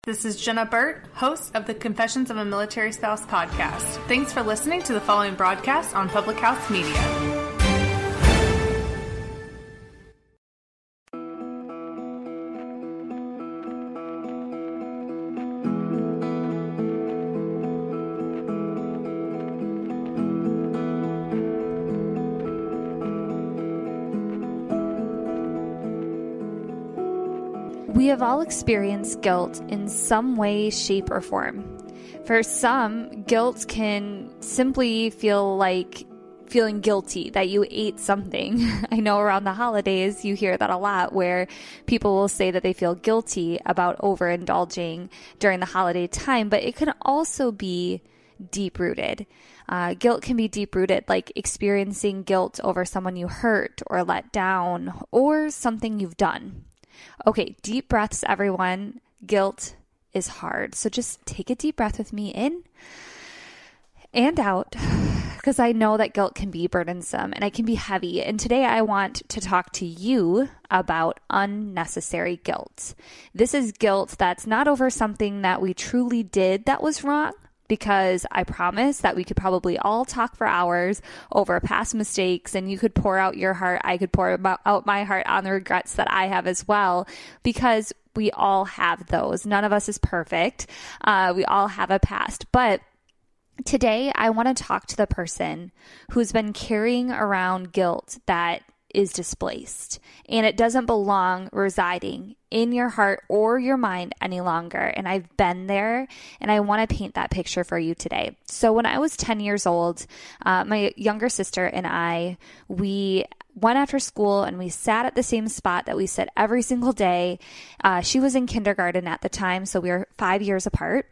This is Jenna Burt, host of the Confessions of a Military Spouse podcast. Thanks for listening to the following broadcast on Public House Media. We have all experienced guilt in some way, shape, or form. For some, guilt can simply feel like feeling guilty that you ate something. I know around the holidays, you hear that a lot where people will say that they feel guilty about overindulging during the holiday time, but it can also be deep-rooted. Guilt can be deep-rooted, like experiencing guilt over someone you hurt or let down or something you've done. Okay, deep breaths, everyone. Guilt is hard. So just take a deep breath with me in and out, because I know that guilt can be burdensome and it can be heavy. And today I want to talk to you about unnecessary guilt. This is guilt that's not over something that we truly did that was wrong, because I promise that we could probably all talk for hours over past mistakes, and you could pour out your heart. I could pour out my heart on the regrets that I have as well, because we all have those. None of us is perfect. We all have a past. But today I want to talk to the person who's been carrying around guilt that is displaced, and it doesn't belong residing in your heart or your mind any longer. And I've been there, and I want to paint that picture for you today. So when I was 10 years old, my younger sister and I, we went after school and we sat at the same spot that we sit every single day. She was in kindergarten at the time, so we were 5 years apart.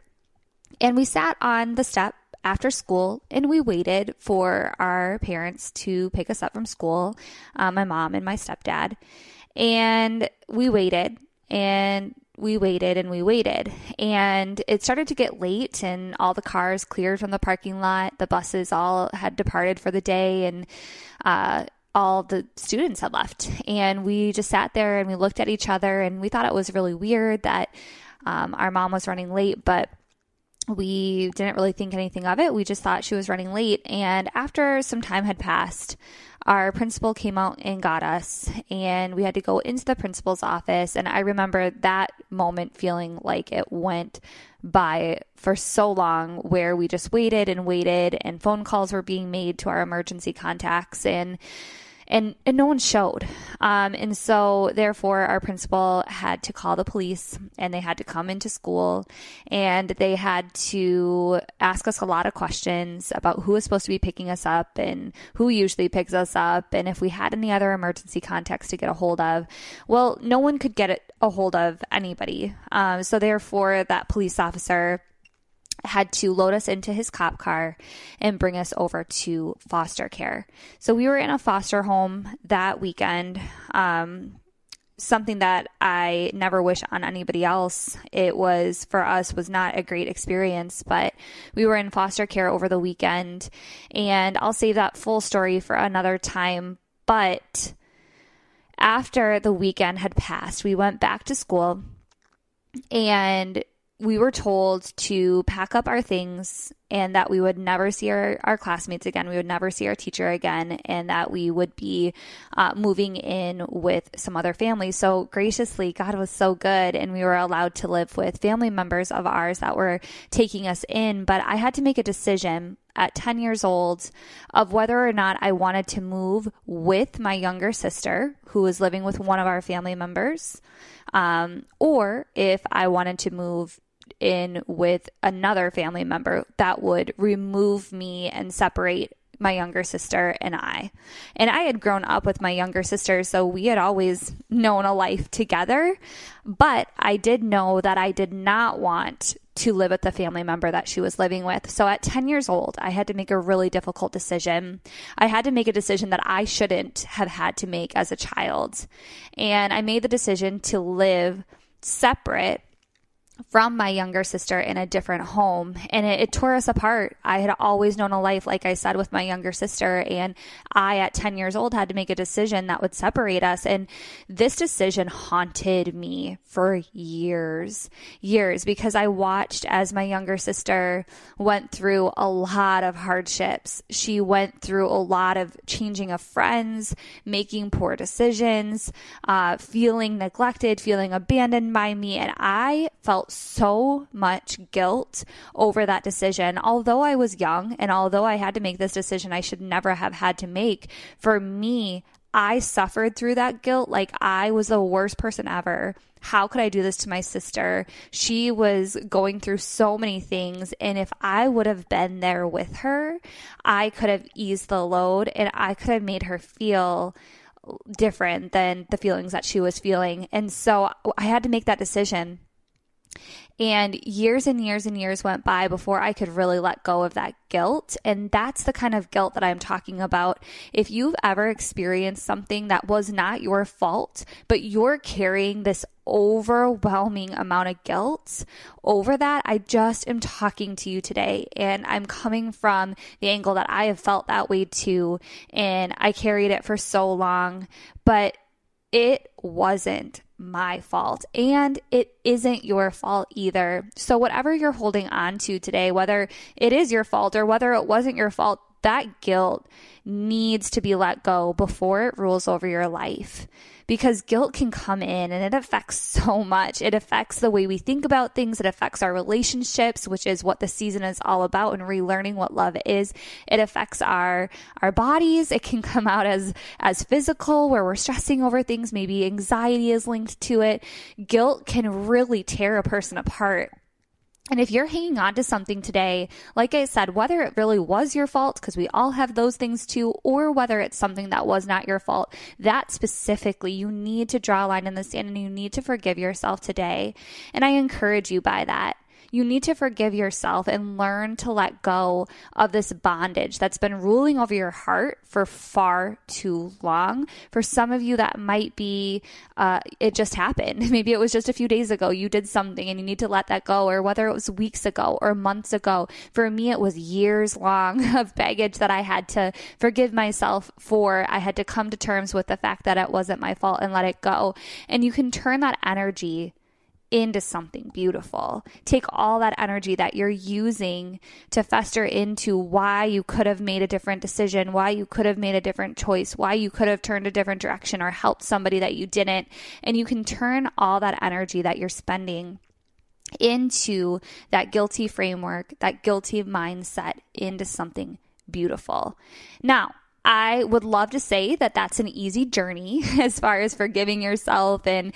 And we sat on the step after school, and we waited for our parents to pick us up from school, my mom and my stepdad. And we waited, and we waited, and we waited. And it started to get late, and all the cars cleared from the parking lot. The buses all had departed for the day, and all the students had left. And we just sat there, and we looked at each other, and we thought it was really weird that our mom was running late, but we didn't really think anything of it. We just thought she was running late. And after some time had passed, our principal came out and got us, and we had to go into the principal's office. And I remember that moment feeling like it went by for so long, where we just waited, and phone calls were being made to our emergency contacts, and no one showed. And so therefore our principal had to call the police, and they had to come into school, and they had to ask us a lot of questions about who was supposed to be picking us up and who usually picks us up, and if we had any other emergency contacts to get a hold of. Well, no one could get a hold of anybody. So therefore that police officer had to load us into his cop car and bring us over to foster care. So we were in a foster home that weekend, something that I never wish on anybody else. It was, for us, was not a great experience, but we were in foster care over the weekend, and I'll save that full story for another time. But after the weekend had passed, we went back to school, and we were told to pack up our things, and that we would never see our classmates again. We would never see our teacher again, and that we would be moving in with some other families. So graciously, God was so good, and we were allowed to live with family members of ours that were taking us in. But I had to make a decision at 10 years old of whether or not I wanted to move with my younger sister, who was living with one of our family members, or if I wanted to move in with another family member that would remove me and separate my younger sister and I. And I had grown up with my younger sister, so we had always known a life together. But I did know that I did not want to live with the family member that she was living with. So at 10 years old, I had to make a really difficult decision. I had to make a decision that I shouldn't have had to make as a child. And I made the decision to live separate from my younger sister in a different home, and it tore us apart. I had always known a life, like I said, with my younger sister, and I, at 10 years old, had to make a decision that would separate us. And this decision haunted me for years, because I watched as my younger sister went through a lot of hardships. She went through a lot of changing of friends, making poor decisions, feeling neglected, feeling abandoned by me, and I felt so much guilt over that decision. Although I was young and although I had to make this decision I should never have had to make, for me, I suffered through that guilt like I was the worst person ever. How could I do this to my sister? She was going through so many things, and if I would have been there with her, I could have eased the load and I could have made her feel different than the feelings that she was feeling. And so I had to make that decision. And years and years and years went by before I could really let go of that guilt. And that's the kind of guilt that I'm talking about. If you've ever experienced something that was not your fault, but you're carrying this overwhelming amount of guilt over that, I just am talking to you today. And I'm coming from the angle that I have felt that way too. And I carried it for so long, but it wasn't my fault, and it isn't your fault either. So whatever you're holding on to today, whether it is your fault or whether it wasn't your fault, that guilt needs to be let go before it rules over your life, because guilt can come in and it affects so much. It affects the way we think about things. It affects our relationships, which is what the season is all about, and relearning what love is. It affects our bodies. It can come out as physical, where we're stressing over things. Maybe anxiety is linked to it. Guilt can really tear a person apart. And if you're hanging on to something today, like I said, whether it really was your fault, because we all have those things too, or whether it's something that was not your fault, that specifically, you need to draw a line in the sand and you need to forgive yourself today. And I encourage you by that. You need to forgive yourself and learn to let go of this bondage that's been ruling over your heart for far too long. For some of you, that might be, it just happened. Maybe it was just a few days ago you did something and you need to let that go, or whether it was weeks ago or months ago. For me, it was years long of baggage that I had to forgive myself for. I had to come to terms with the fact that it wasn't my fault and let it go. And you can turn that energy into something beautiful. Take all that energy that you're using to fester into why you could have made a different decision, why you could have made a different choice, why you could have turned a different direction or helped somebody that you didn't. And you can turn all that energy that you're spending into that guilty framework, that guilty mindset, into something beautiful. Now, I would love to say that that's an easy journey as far as forgiving yourself and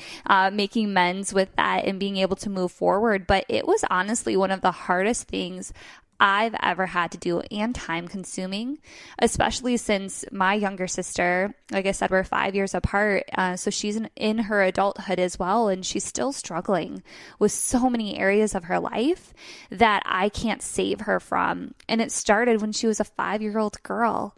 making amends with that and being able to move forward. But it was honestly one of the hardest things I've ever had to do, and time consuming, especially since my younger sister, like I said, we're 5 years apart. So she's in her adulthood as well. And she's still struggling with so many areas of her life that I can't save her from. And it started when she was a 5-year-old girl.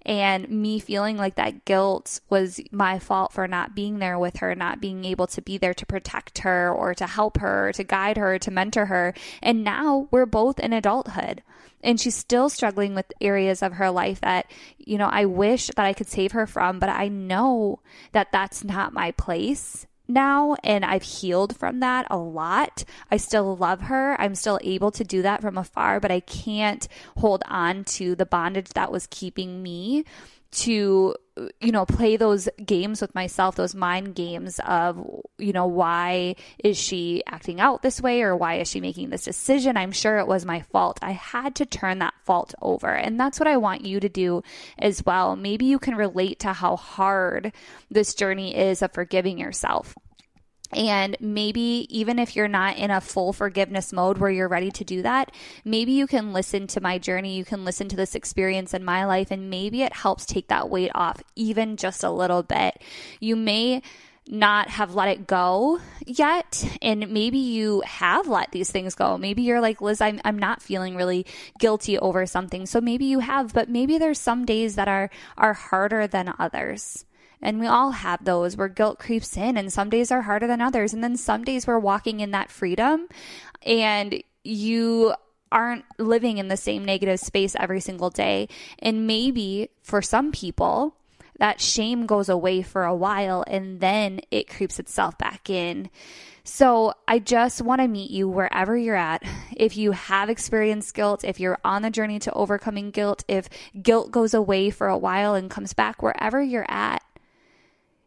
And me feeling like that guilt was my fault for not being there with her, not being able to be there to protect her or to help her, or to guide her, to mentor her. And now we're both in adulthood. And she's still struggling with areas of her life that, I wish that I could save her from, but I know that that's not my place now, and I've healed from that a lot. I still love her. I'm still able to do that from afar, but I can't hold on to the bondage that was keeping me to, play those games with myself, those mind games of, why is she acting out this way, or why is she making this decision? I'm sure it was my fault. I had to turn that fault over. And that's what I want you to do as well. Maybe you can relate to how hard this journey is of forgiving yourself. And maybe even if you're not in a full forgiveness mode where you're ready to do that, maybe you can listen to my journey. You can listen to this experience in my life, and maybe it helps take that weight off even just a little bit. You may not have let it go yet, and maybe you have let these things go. Maybe you're like, Liz, I'm not feeling really guilty over something. So maybe you have, but maybe there's some days that are harder than others. And we all have those where guilt creeps in, and some days are harder than others. And then some days we're walking in that freedom and you aren't living in the same negative space every single day. And maybe for some people, that shame goes away for a while and then it creeps itself back in. So I just want to meet you wherever you're at. If you have experienced guilt, if you're on the journey to overcoming guilt, if guilt goes away for a while and comes back, wherever you're at,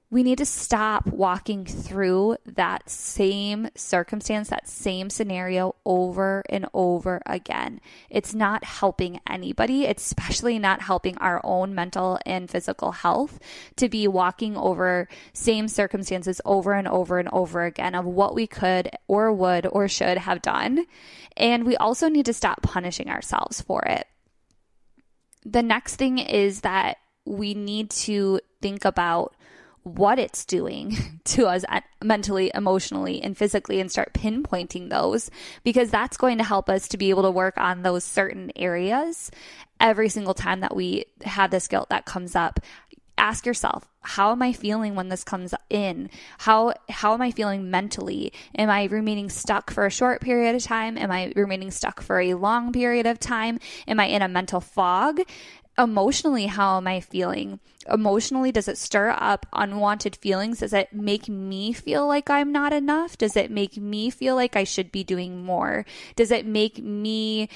we need to stop walking through that same circumstance, that same scenario over and over again. It's not helping anybody, especially not helping our own mental and physical health, to be walking over same circumstances over and over and over again of what we could or would or should have done. And we also need to stop punishing ourselves for it. The next thing is that we need to think about what it's doing to us mentally, emotionally, and physically, and start pinpointing those, because that's going to help us to be able to work on those certain areas every single time that we have this guilt that comes up. Ask yourself, how am I feeling when this comes in? How am I feeling mentally? Am I remaining stuck for a short period of time? Am I remaining stuck for a long period of time? Am I in a mental fog? Emotionally, how am I feeling? Emotionally, does it stir up unwanted feelings? Does it make me feel like I'm not enough? Does it make me feel like I should be doing more? Does it make me,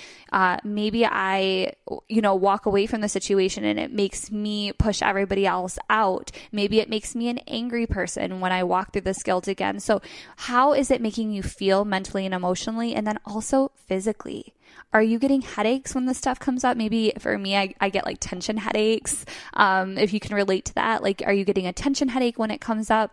maybe I, walk away from the situation and it makes me push everybody else out? Maybe it makes me an angry person when I walk through this guilt again. So how is it making you feel mentally and emotionally? And then also physically. Are you getting headaches when this stuff comes up? Maybe for me, I get like tension headaches. If you can relate to that, like, are you getting a tension headache when it comes up?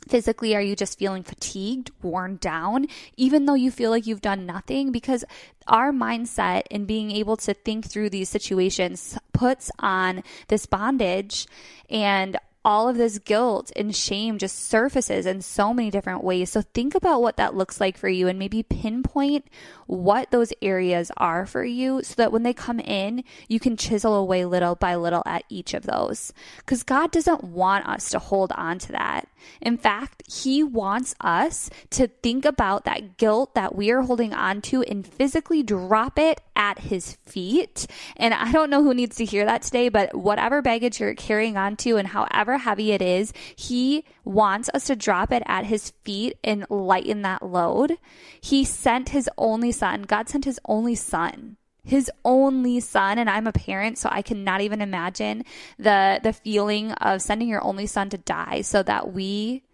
Physically, are you just feeling fatigued, worn down, even though you feel like you've done nothing? Because our mindset and being able to think through these situations puts on this bondage, and all of this guilt and shame just surfaces in so many different ways. So think about what that looks like for you and maybe pinpoint what those areas are for you so that when they come in, you can chisel away little by little at each of those. Because God doesn't want us to hold on to that. In fact, He wants us to think about that guilt that we are holding on to and physically drop it at His feet. And I don't know who needs to hear that today, but whatever baggage you're carrying on to and however heavy it is, He wants us to drop it at His feet and lighten that load. He sent His only Son. God sent His only Son. His only Son, and I'm a parent, so I cannot even imagine the feeling of sending your only Son to die so that we,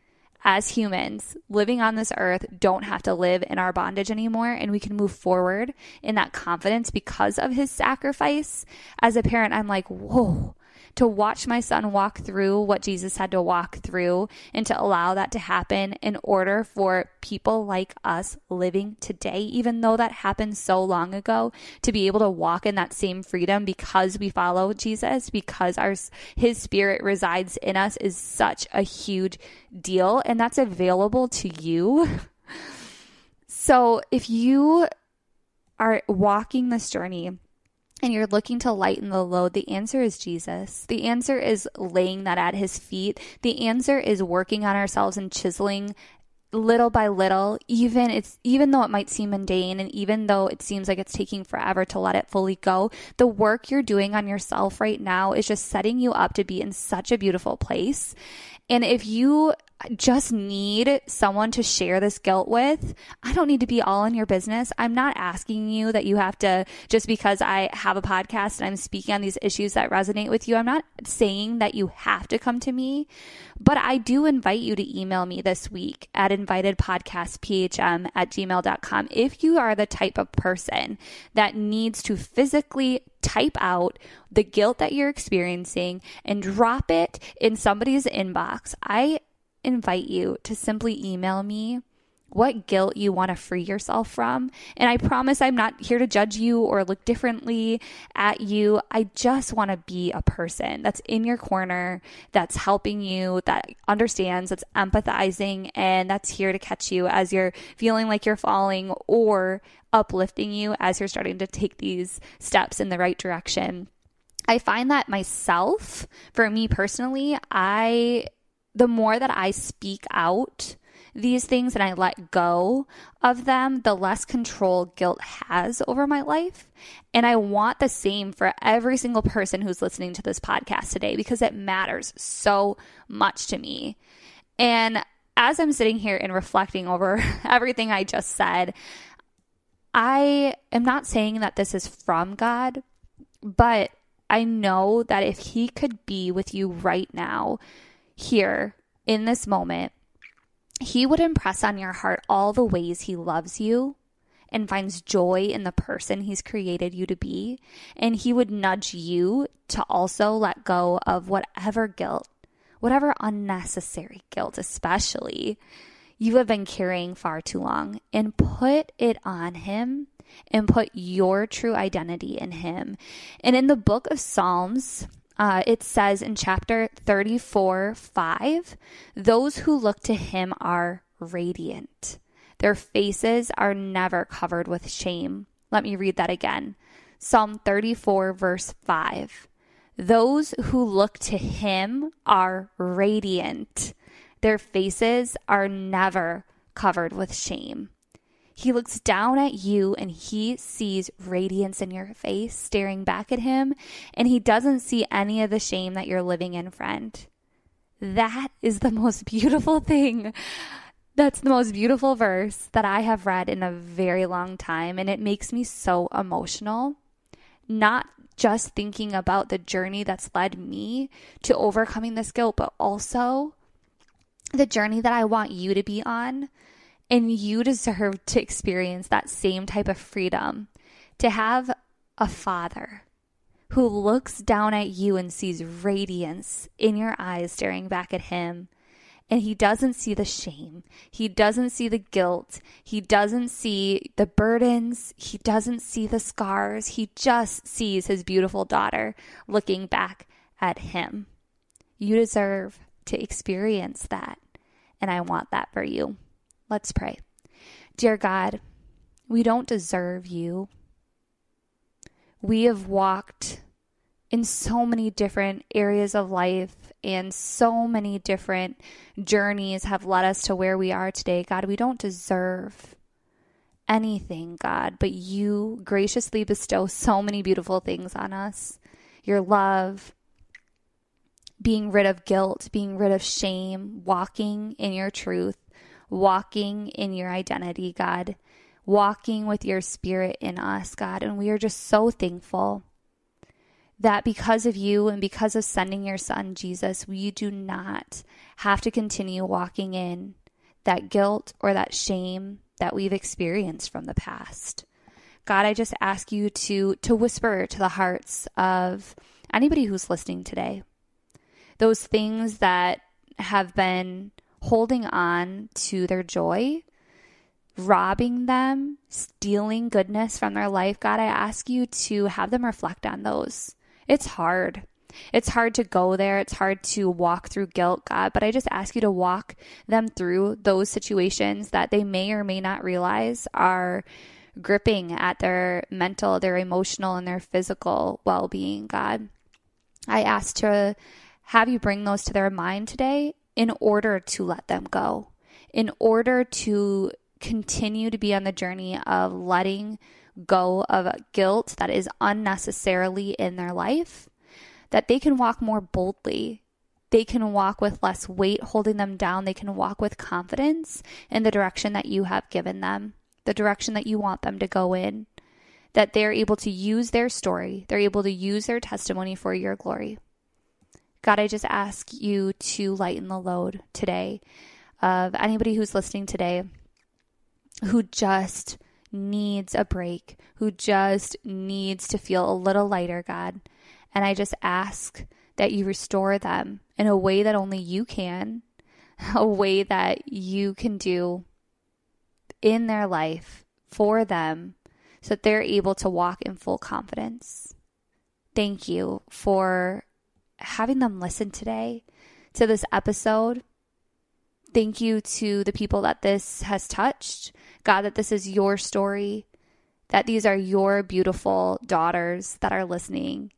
as humans living on this earth, don't have to live in our bondage anymore, and we can move forward in that confidence because of His sacrifice. As a parent, I'm like, whoa. To watch my son walk through what Jesus had to walk through and to allow that to happen in order for people like us living today, even though that happened so long ago, to be able to walk in that same freedom because we follow Jesus, because His Spirit resides in us, is such a huge deal. And that's available to you. So if you are walking this journey and you're looking to lighten the load, the answer is Jesus. The answer is laying that at His feet. The answer is working on ourselves and chiseling little by little, even though it might seem mundane and even though it seems like it's taking forever to let it fully go. The work you're doing on yourself right now is just setting you up to be in such a beautiful place. And if you just need someone to share this guilt with, I don't need to be all in your business. I'm not asking you that you have to, just because I have a podcast and I'm speaking on these issues that resonate with you, I'm not saying that you have to come to me, but I do invite you to email me this week at invitedpodcastphm@gmail.com if you are the type of person that needs to physically type out the guilt that you're experiencing and drop it in somebody's inbox. I invite you to simply email me what guilt you want to free yourself from. And I promise I'm not here to judge you or look differently at you. I just want to be a person that's in your corner, that's helping you, that understands, that's empathizing, and that's here to catch you as you're feeling like you're falling, or uplifting you as you're starting to take these steps in the right direction. I find that myself, for me personally, the more that I speak out these things and I let go of them, the less control guilt has over my life. And I want the same for every single person who's listening to this podcast today, because it matters so much to me. And as I'm sitting here and reflecting over everything I just said, I am not saying that this is from God, but I know that if He could be with you right now, here in this moment, He would impress on your heart all the ways He loves you and finds joy in the person He's created you to be. And He would nudge you to also let go of whatever guilt, whatever unnecessary guilt especially, you have been carrying far too long, and put it on Him and put your true identity in Him. And in the book of Psalms, it says in chapter 34:5, those who look to Him are radiant. Their faces are never covered with shame. Let me read that again. Psalm 34 verse 5. Those who look to Him are radiant. Their faces are never covered with shame. He looks down at you and He sees radiance in your face staring back at Him, and He doesn't see any of the shame that you're living in, friend. That is the most beautiful thing. That's the most beautiful verse that I have read in a very long time, and it makes me so emotional. Not just thinking about the journey that's led me to overcoming this guilt, but also the journey that I want you to be on. And you deserve to experience that same type of freedom, to have a Father who looks down at you and sees radiance in your eyes staring back at Him. And He doesn't see the shame. He doesn't see the guilt. He doesn't see the burdens. He doesn't see the scars. He just sees His beautiful daughter looking back at Him. You deserve to experience that. And I want that for you. Let's pray. Dear God, we don't deserve You. We have walked in so many different areas of life, and so many different journeys have led us to where we are today. God, we don't deserve anything, God, but You graciously bestow so many beautiful things on us. Your love, being rid of guilt, being rid of shame, walking in Your truth, walking in Your identity, God, walking with Your Spirit in us, God. And we are just so thankful that because of You and because of sending Your Son, Jesus, we do not have to continue walking in that guilt or that shame that we've experienced from the past. God, I just ask You to whisper to the hearts of anybody who's listening today, those things that have been holding on to their joy, robbing them, stealing goodness from their life. God, I ask You to have them reflect on those. It's hard. It's hard to go there. It's hard to walk through guilt, God, but I just ask You to walk them through those situations that they may or may not realize are gripping at their mental, their emotional, and their physical well-being, God. I ask to have You bring those to their mind today in order to let them go, in order to continue to be on the journey of letting go of guilt that is unnecessarily in their life, that they can walk more boldly. They can walk with less weight holding them down. They can walk with confidence in the direction that You have given them, the direction that You want them to go in, that they're able to use their story. They're able to use their testimony for Your glory. God, I just ask You to lighten the load today of anybody who's listening today who just needs a break, who just needs to feel a little lighter, God. And I just ask that You restore them in a way that only You can, a way that You can do in their life for them so that they're able to walk in full confidence. Thank You for having them listen today to this episode. Thank You to the people that this has touched. God, that this is Your story, that these are Your beautiful daughters that are listening.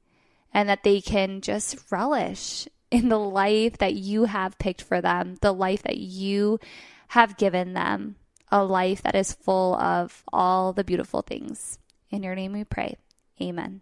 and that they can just relish in the life that you have picked for them, the life that you have given them, a life that is full of all the beautiful things. In your name we pray. Amen.